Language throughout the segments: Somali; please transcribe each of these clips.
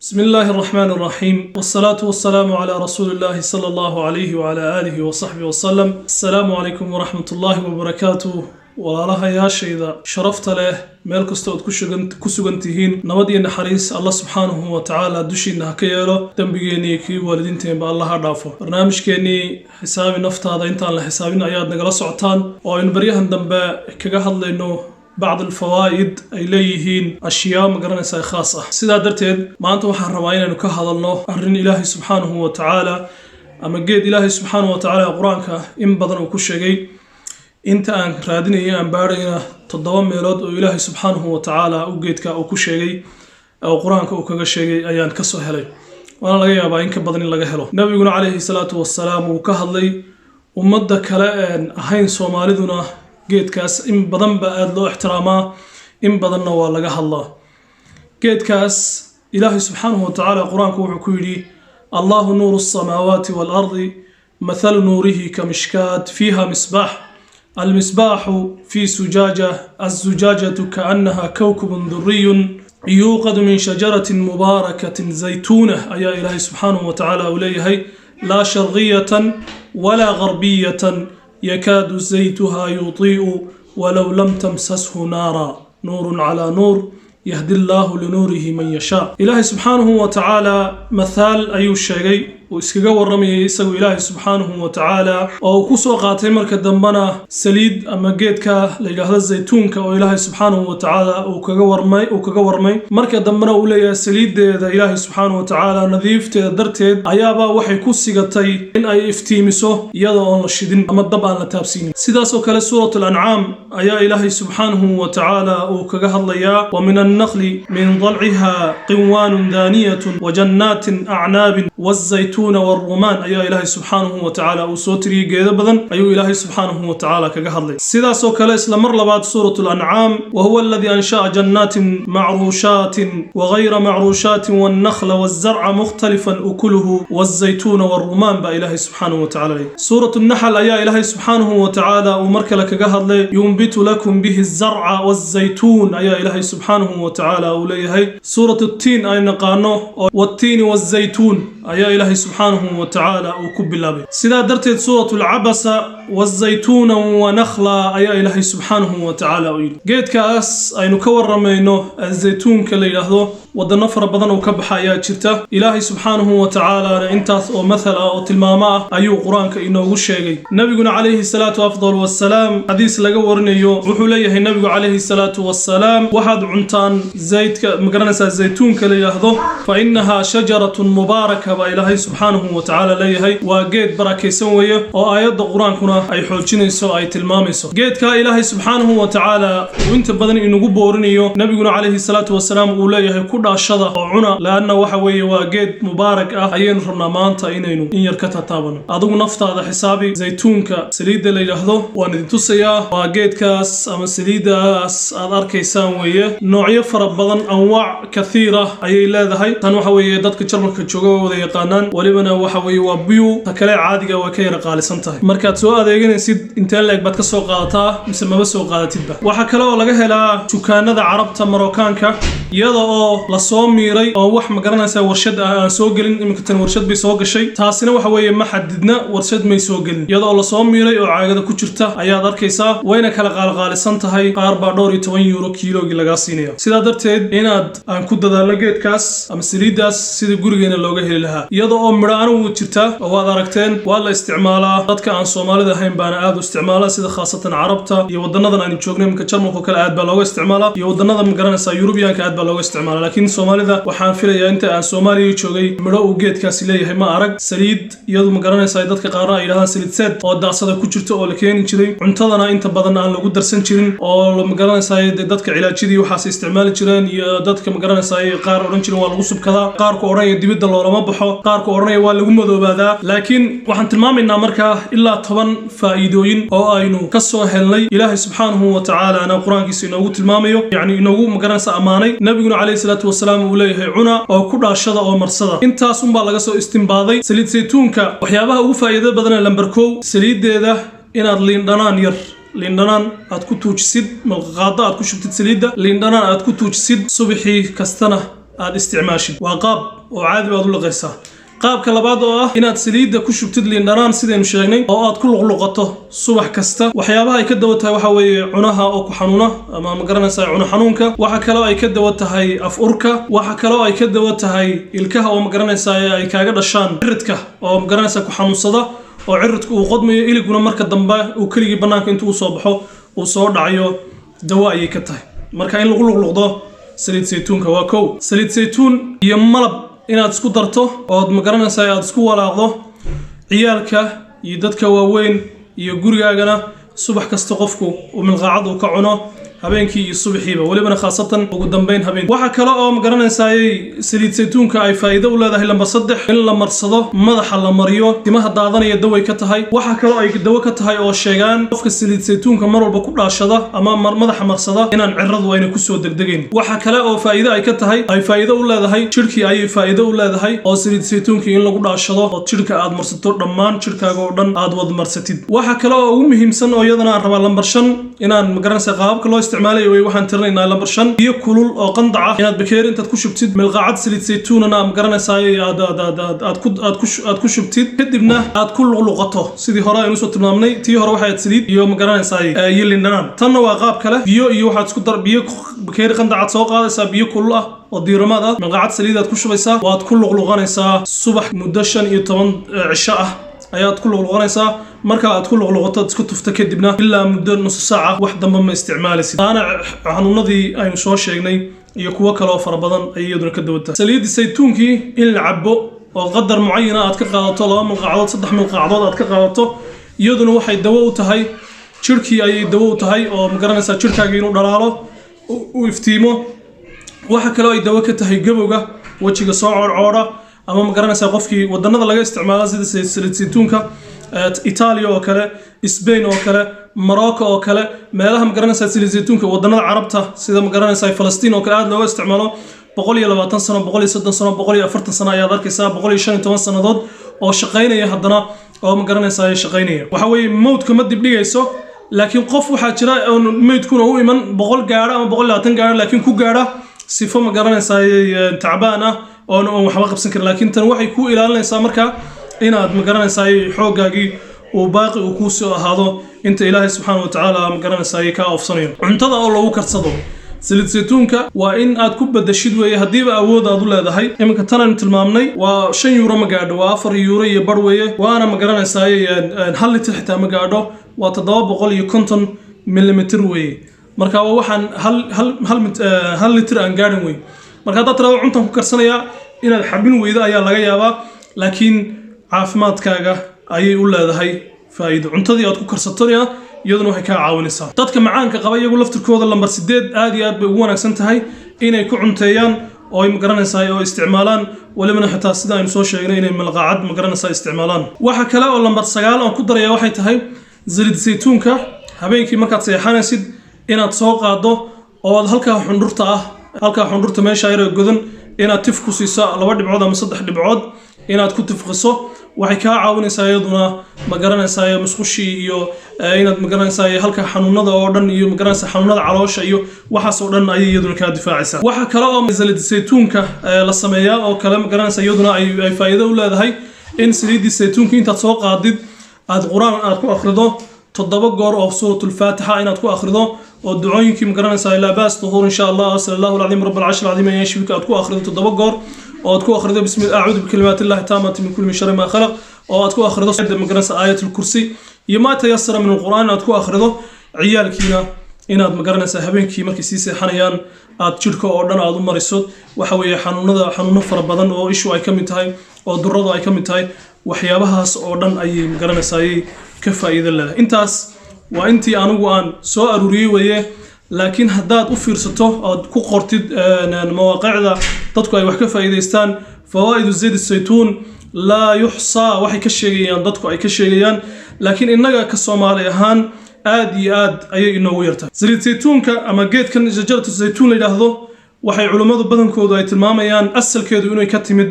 بسم الله الرحمن الرحيم والصلاة والسلام على رسول الله صلى الله عليه وعلى آله وصحبه وسلم. السلام عليكم ورحمة الله وبركاته. walaalaha yaashayda sharafta leh meel kasta ood ku sugan tihiin nabad iyo naxariis Allah subxaanahu wa ta'ala dushiina ha ka yeelo dambigeena iyo kii waalidiinteena Allah ha dhaafo barnaamijkeeni xisaabi naftaada intaan la xisaabin ayaad nagala socotaan oo in baryahan dambe kaga hadlayno بعض الفوائد أي ليهين أشياء مقرنة خاصة سيدا درتين ما أنتم حرمين أنه كهذا أرن إلهي سبحانه وتعالى أما قيد إلهي سبحانه وتعالى قرآنك إن بدن وكشجي أنت أن رادني أن بارينا تضوم ميلاد إلهي سبحانه وتعالى وقيدك أو كشجي أو قرآنك أو كشجي أيان كسو هلي وأنا لقي أبا إنك بدن لقى نبينا عليه الصلاة والسلام وكهذي ومدة كلام أهين سومالدنا geedkaas in badan ba aad loo ixtiraamaa in badanna waa laga hadlaa geedkaas ilaahay subxaanahu wa ta'ala quraanku wuxuu ku yiri Allahu nuuru as-samawati wal ardi mathalu nuurihi kamishkat fiha misbah المصباح في زجاجة الزجاجة كأنها كوكب دري يوقد من شجرة مباركة زيتونة أي إلهي سبحانه وتعالى أوليه لا شرقية ولا غربية يكاد زيتها يضيء ولو لم تمسسه نارا نور على نور يهدي الله لنوره من يشاء إلهي سبحانه وتعالى مثال أي شيء وإسكجا ورمي يسوي إلهي سبحانه وتعالى أو كسو قاتل مركز دمنا سليد أما جيتك لجهز الزيتون كأو إلهي سبحانه وتعالى أو كجورمي مركز دمنا أولي سليد ذا إلهي سبحانه وتعالى نظيف تدرت أيابا وحي كسيجتي إن أي افتيمسه يضع الشدين أما الضبع لتابسين سداسو كلا سورة الأنعام أيا إلهي سبحانه وتعالى أو كجهليا ومن النخل من ضلعها قوان دانية وجنات أعناب والزيتون والرومان أيها إلهي سبحانه وتعالى وصوتري جيد بدن أيها إلهي سبحانه وتعالى كجهلي سيدا سوكلا إسلام بعد سورة الأنعام وهو الذي أنشأ جنات معروشات وغير معروشات والنخل والزرع مختلفا أكله والزيتون والرومان بإلهي سبحانه وتعالى سورة النحل أيها إلهي سبحانه وتعالى ومركل كجهلي ينبت لكم به الزرع والزيتون أيها إلهي سبحانه وتعالى أوليه سورة التين أي نقانو والتين والزيتون أيها إلهي سبحانه وتعالى وكب الله سيدا درتت سورة العبس والزيتون ونخلا أيها إلهي سبحانه وتعالى قيد كأس أي نكور رمينه الزيتون كليلهذو ودنفر بدن وكبح آيات شرته إلهي سبحانه وتعالى انتث ومثل أو تلماما أيو قرآن كإنه وشيء نبينا عليه الصلاة أفضل والسلام حديث لقورنيو وحوليه النبي عليه الصلاة والسلام واحد عنتان زيت مقرنس الزيتون كليلهذو فإنها شجرة مباركة بإلهي سبحانه وتعالى ليهي وقيد بركة سوية وآيات القرآن كنا أي حوجينيسو أي تلماميسو قيد كإلهي سبحانه وتعالى وانت بدن إنه قبورنيو نبينا عليه الصلاة والسلام أوليه كل الشذا وعنا لأنه وحوي وجد مبارك أين رنا مانتا إنينو إن يركتها تابنا أضو نفط هذا حسابي زيتونك سليد اللي يهذو وندتوسيا وجد كاس أما سليد أس أركي ساموية نوعية فربضن أنواع كثيرة أي لا ذهي تنوحوي دتك شرمك تشوجو وذي قانان ولمنا وحوي وبيو تكلا عادي وكير قال سنتهي مركات سؤال ذي نسيد إنتان لك بتكسو قاطع مسمى بس وقاطع تبع وحكلا ولا جهلا شو كان ذا عربت مروكانك يضع lasoo miiray oo wax ma garanaysa warshad aan soo galin imika tan warshad bay soo gashay taasina waxa weeye ma xadidna warshad may soo galin iyadoo la soo miiray oo caagada ku jirta ayaad arkaysaa wayna kala qaalisan tahay qaar baa €12 kiiloogi laga siinaya sidaa darteed inaad aan ku dadaalo geedkaas ama saliidaas sida gurigeena looga heli lahaa iyadoo oo midhaan uu jirta oo waad aragteen waa la isticmaalaa dadka aan Soomaalida ahayn baana aad u isticmaalaa sida khaasatan Carabta iyo wadanadan aan joognay imika Jarmalka kale aad baa looga isticmaalaa iyo wadanada ma garanaysa Yurubiyaanka aad baa looga isticmaalaa laakiin Soomaalida waxaan filayaa inta aan Soomaaliya joogay midho uu geedkaasi leeyahay ma arag saliid iyadu ma garanaysaa dadka qaar ay yiraahdaan saliid seed oo daasada ku jirto oo la keenin jiray cuntadana inta badan aan lagu darsan jirin oo ma garanaysaa dadka cilaajidii waxaas isticmaali jireen iyo dadka ma garanaysaa qaar oran jireen waa lagu subkadaa qaar ku oranaya dibadda loolama baxo qaar ku oranaya waa lagu madoobaadaa laakiin waxaan tilmaamaynaa markaa ilaa 10 faa'iidooyin oo aynu ka soo helnay ilaahay subxaanahu wa ta'ala ana quraankiisa inoogu tilmaamayo yani inoogu ma garanaysaa amaanay nabiguna calayhi salaatu wasalaam uu leeyahay cuna oo ku dhaashada oo marsada intaas baa laga soo istinbaaday saliid saytuunka waxyaabaha ugu faa'iidada badan ee lambar 1 saliideeda inaad liindhanaan yar liindhanaan aad ku tuujisid malqaada aad ku shubtid saliida liindhanaan aad ku tuujisid subaxii kastana aad isticmaashid waa qaab oo caadi baad u laqaysaa qaabka labaad oo ah inaad saliidda ku shubtid liin dhanaan sidaynu sheegnay oo aad ku luqluqato subax kasta waxyaabaha ay ka dawo tahay waxa weeye cunaha oo ku xanuuna ama ma garanaysaa cuno xanuunka waxa kale oo ay ka dawo tahay af urka waxa kale oo ay ka dawo tahay ilkaha oo ma garanaysaa ay kaaga dhashaan ciridka oo ma garanaysaa ku xanuunsada oo ciridku uu qodmayo iliguna marka dambe uu keligii bannaanka intuu soo baxo uu soo dhacayo dawo ayay ka tahay marka in lagu luqluqdo saliid saytuunka waa kow saliid saytuun iyo malab inaad isku darto ood ma garanaysaa aad isku walaaqdo ciyaalka iyo dadka waaweyn iyo gurigaagana subax kasta qofku uu milqaacad uu ka cuno habeenkii iyo subaxiiba walibana khaasatan ugu dambeyn habeen waxa kale oo ma garanaysaa saliid saytuunka ay faa'iido u leedahay lamba 3 in la marsado madaxa la mariyo timaha daadanaya daway ka tahay waxa kale oo ay dawo ka tahay oo sheegaan qofka saliid saytuunka mar walba ku dhaashada ama madaxa marsada inaan cirradu ayna ku soo degdegin waxa kale oo faa'iido ay ka tahay ay faa'iido u leedahay jirkii ay faa'iido u leedahay oo saliid saytuunka in lagu dhaashado oo jirka aad marsato dhammaan jirkaaga oo dhan aad wad marsatid waxa kale oo ugu muhiimsan oo iyadana aan rabaa lambar 5 inaan ma garanaysaa qaabka loo isticmaalayo waxaan tirinaynaa lambar 5 biyo kulul oo qandaca inaad bakeer intaad ku shubtid milqaacad saliid saytuunana ma garanaysaa aad ku shubtid kadibna aad ku luqluqato sidii hore aynu soo tilmaamnay tii hore waxay saliid iyo ma garanaysaa liin dhanaan tanna waa qaab kale biyo iyo waxaad isku dar biyo bakeer qandaca soo qaadaysaa biyo kulul ah oo diiramaad ah milqaacad saliid aad ku shubaysaa waad ku luqluqanaysaa subax muddo 15 cisho ah ayaad ku luqluqanaysaa marka aad ku luqluqato isku tufta kadibna ilaa muddo nus saac wax dambe ma isticmaalaysid taana xanuunadii aynu soo sheegnay iyo kuwa kale oo fara badan ay iyaduna ka dawata saliid saytuunkii in la cabo oo qadar mucayan aad ka qaadato 2 milqaacadood 3 milqaacadood aad ka qaadato iyaduna waxay dawo u tahay jirkii ayay dawo u tahay oo ma garanaysaa jirkaaga inuu dhalaalo u iftiimo waxa kale oo ay dawo ka tahay gabowga wajiga soo coorcoora ama ma garanaysaa qofkii wadanada laga isticmaalo sida saliid saytuunka Italia oo kale Spain oo kale Morocco oo kale meelaha ma garanaysaa saliid saytuunka wadanada carabta sida ma garanaysaa Falastiin oo kale aad looga isticmaalo 120 sano 130 sano 140 sano ayaad arkaysaa 115 sanadood oo shaqeynaya haddana oo ma garanaysaa shaqeynaya waxa weeye mowdka ma dib dhigayso laakiin qof waxa jira oo meydkuna u iman 100 gaara ama 120 gaara laakiin ku gaara sifo ma garanaysaa tacbaan ah oo waxba qabsan kara laakiin tan waxay ku ilaalinaysaa marka inaad ma garanaysaa xooggaagii uu baaqi uu ku soo ahaado inta Ilaahay subhanahu wa ta'ala ma garanaysaa ka ofsanayo cuntada oo lagu karsado saliid saytuunka waa in aad ku badashid weeye hadiiba awood aad u leedahay iminka tan tilmaamnay waa 5 euro ma gaadho waa 4 euro iyo bar weeye waana ma garanaysaa 1 litir xitaa ma gaadho waa 750 millimeter weeye marka waa waxaan hal litir aan gaadhin weeye marka dad taraw cuntan ku karsanaya inaad xabin weydo ayaa laga yaabaa laakiin caafimaadkaaga ayay u leedahay faa'iido cuntadii aad ku karsatona iyaduna waxay ka caawinaysaa dadka macaanka qaba iyagu laftirkooda lambar 8 aad iyo aad bay ugu wanaagsan tahay inay ku cunteeyaan oo ay ma garanaysaa oo isticmaalaan walibana xitaa sida aynu soo sheegnay inay milqaacad ma garanaysaa isticmaalaan waxa kale oo lambar 9 aan ku daraya waxay tahay saliid saytuunka habeenkii markaad seexanaysid inaad soo qaado oo aad halka xundurta meesha ay godan inaad tif ku siiso 2 dhibcood ama 3 dhibcood inaad ku tifqiso waxay ka caawinaysaa iyaduna ma garanaysaa musqushi iyo inaad ma garanaysaa halka xanuunada oo dhan iyo ma garanaysaa xanuunada caloosha iyo waxaas oo dhan ay iyaduna ka difaacaysaa waxa kale oo saliid saytuunka la sameeyaa oo kale ma garanaysaa iyaduna ay faa'iido u leedahay in saliid saytuunka intaad soo qaadid aad quraan aad ku akhrido 7 goor oo suuratul faatiha inaad ku akhrido oo ducooyinkii ma garanaysaa ilaa baas tuhur insha Allah sallallahu alayhi rabbil arsh alazim ay shibka aad ku akhrido 7 goor oo aad ku akhrido bismillah a'uudu bikalimaati llahi taamati min kulli sharri ma khalaq oo aad ku akhrido ma garanaysaa aayatul kursi iyo ma tayassara min alquran aad ku akhrido ciyaalkiina inaad ma garanaysaa habeenkii markay sii seexanayaan aad jirka oo dhan aad u mariso waxa weeye xanuuno fara badan oo ishu ay ka mid tahay oo durradu ay ka mid tahay waxyaabahaas oo dhan ay ma garanaysaa ka faa'iido leedahay intaas waa intii anigu aan soo aruuriyay weeye laakiin haddaad u fiirsato aad ku qortid mawaqicda dadku ay wax ka faa'iideystaan fawaa'idu zayd saytuun la yuhsa waxay ka sheegayaan dadku ay ka sheegayaan laakiin innaga ka Soomaali ahaan aad iyo aad ayay inoogu yartahay saliid saytuunka ama geedkan shajaratu saytuun la yiraahdo waxay culimadu badankoodu ay tilmaamayaan asalkeedu inay ka timid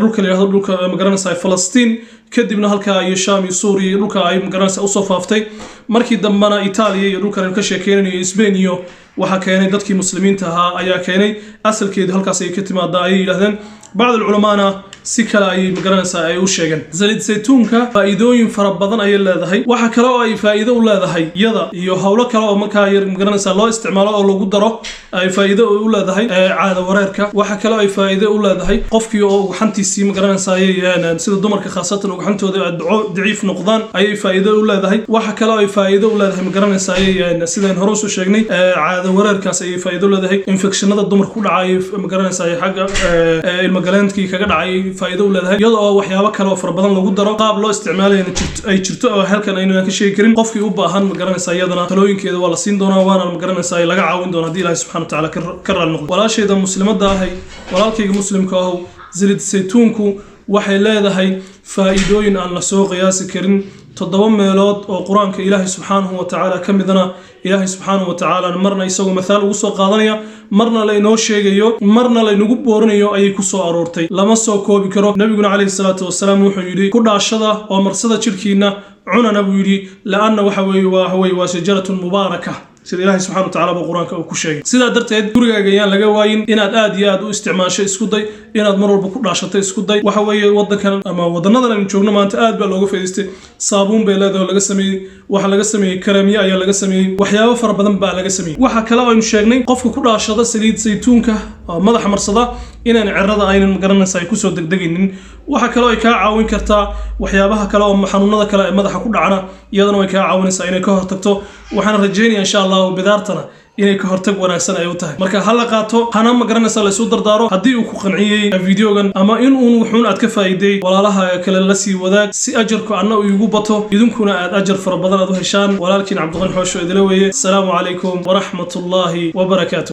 dhulka la yiraahdo dhulka magaranaysa Falastiin kadibna halka iyo Shaam iyo Suuriya dhulka ay magaranaysa u soo faaftay markii dambana Itaaliya iyo dhulka ka sheekeynayay Spain iyo waxa keenay dadkii muslimiinta ahaa ayaa keenay asalkeedu halkaas ay ka timaada ay yiraahdeen بعض العلماء سكلا أي مقرنسا أي وشيغن زليد زيتونكا فائدوين فربضن أي leedahay waxa kale oo ay faa'iido u leedahay iyada iyo hawlo kale oo markaa yar maqranaysa loo isticmaalo oo lagu daro ay faa'iido u leedahay caada wareerka waxa kale oo ay faa'iido u leedahay qofkii oo xantiisii maqranaysa ay sida dumarka khaasatan ugu xantooda daciif noqdaan ay faa'iido u leedahay waxa kale oo ay faa'iido u leedahay maqranaysa ay sidaan hore u sheegnay caada wareerkaas ay faa'iido u leedahay infectionada dumarka ku dhacay maqranaysa ay xagga ilmagaleentki kaga dhacay faa'iido u leedahay iyada oo waxyaabo kale oo farabadan lagu daro qaab loo isticmaalayo ay jirto oo halkan aynu ka sheegi karin qofkii u baahan magaranaysa iyadana talooyinkeeda waa la siin doonaa waana magaranaysa laga caawin doonaa hadii Ilaahay subhanahu wa ta'ala ka raal noqdo walaashayda muslimada ahay walaalkayga muslimka ah zalid saytuunku waxay leedahay faa'iidooyin aan la soo qiyaasi karin toddoba meelood oo quraanka Ilaahay subhanahu wa ta'ala kamidana Ilaahay subhanahu wa ta'ala marna isagu midaal ugu soo qaadanaya marna la inoo sheegayo marna la inagu boorinayo ay ku soo aroortay lama soo koobi karo nabiguna kaleey salaatu wasalaam wuxuu yiri ku dhaashada oo marsada jirkiina cunana buu yiri laana waxa weey waa shajaratun mubaaraka sida Ilaahay subhanahu wa ta'ala quraanka uu ku sheegay sida darteed gurigaaga ayaan laga waayin inaad aad iyo aad u isticmaasho isku day inaad mar walba ku dhaashato isku day waxa weeye wadankan ama wadanadan aan joogno maanta aad baa looga faa'iideystay saabuun bay leedahay laga sameeyay waxa laga sameeyay karamiya ayaa laga sameeyay waxyaabo fara badan baa laga sameeyay waxa kale oo aynu sheegnay qofka ku dhaashada saliid saytuunka madaxa marsada inaan cirrada aynan magaranaysa ay ku soo degdeginin waxa kale oo ay ka caawin kartaa waxyaabaha kale oo xanuunada kale ee madaxa ku dhacana iyadana way ka caawinaysaa inay ka hortagto waxaan rajaynayaa insha Allah bidaartana inay ka hortag wanaagsan ay u tahay marka hal la qaato hana magaranaysa la soo dardaaro hadii uu ku qanciyay videogan ama in uu wuxuun aad ka faa'iiday walaalaha kale la sii wadaag si ajarku anna uu igu bato idinkuna aad ajar fara badan aad u heshaan walaalkiin Cabduqani Xoosho idila weeye assalamu alaykum wa rahmatullahi wa barakatuh